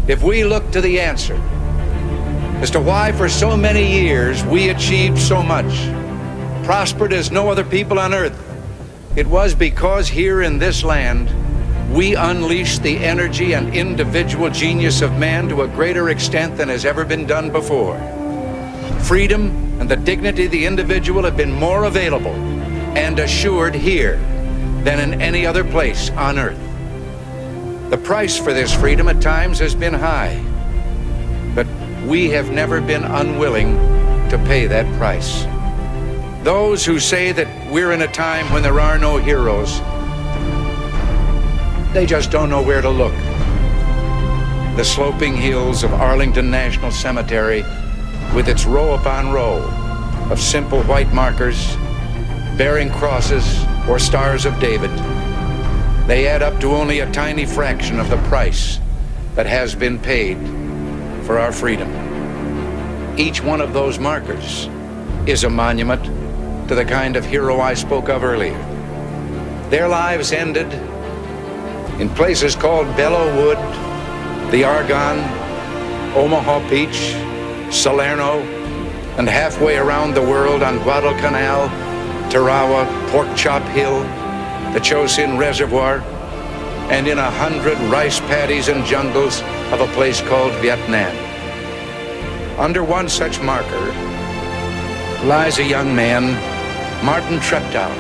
if we look to the answer as to why for so many years we achieved so much, prospered as no other people on earth, it was because here in this land we unleashed the energy and individual genius of man to a greater extent than has ever been done before. Freedom and the dignity of the individual have been more available and assured here than in any other place on earth. The price for this freedom at times has been high, but we have never been unwilling to pay that price. Those who say that we're in a time when there are no heroes, they just don't know where to look. The sloping hills of Arlington National Cemetery, with its row upon row of simple white markers bearing crosses or stars of David, they add up to only a tiny fraction of the price that has been paid for our freedom. Each one of those markers is a monument to the kind of hero I spoke of earlier. Their lives ended in places called Belleau Wood, the Argonne, Omaha Beach, Salerno, and halfway around the world on Guadalcanal, Tarawa, Pork Chop Hill, the Chosin Reservoir, and in 100 rice paddies and jungles of a place called Vietnam. Under one such marker lies a young man, Martin Treptow,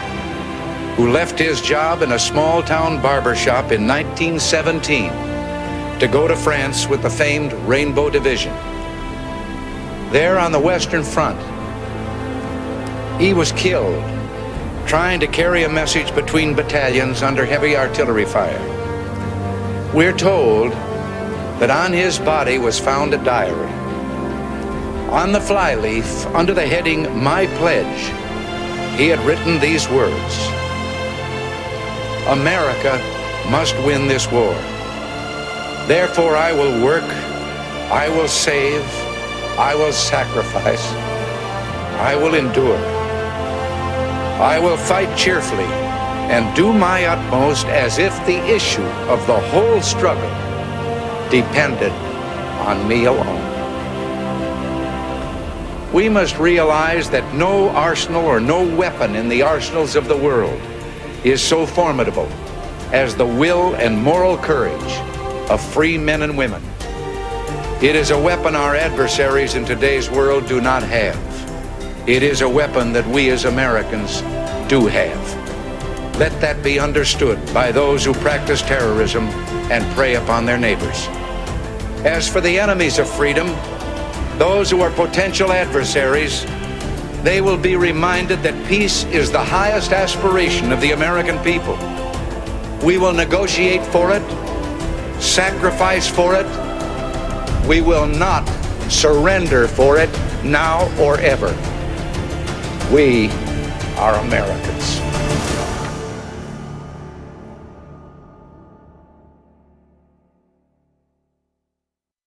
who left his job in a small-town barber shop in 1917 to go to France with the famed Rainbow Division. There on the Western Front, he was killed trying to carry a message between battalions under heavy artillery fire. We're told that on his body was found a diary. On the flyleaf, under the heading, "My Pledge," he had written these words: "America must win this war. Therefore I will work, I will save, I will sacrifice, I will endure. I will fight cheerfully and do my utmost as if the issue of the whole struggle depended on me alone." We must realize that no arsenal or no weapon in the arsenals of the world is so formidable as the will and moral courage of free men and women. It is a weapon our adversaries in today's world do not have. It is a weapon that we as Americans do have. Let that be understood by those who practice terrorism and prey upon their neighbors. As for the enemies of freedom, those who are potential adversaries, they will be reminded that peace is the highest aspiration of the American people. We will negotiate for it, sacrifice for it. We will not surrender for it now or ever. We are Americans.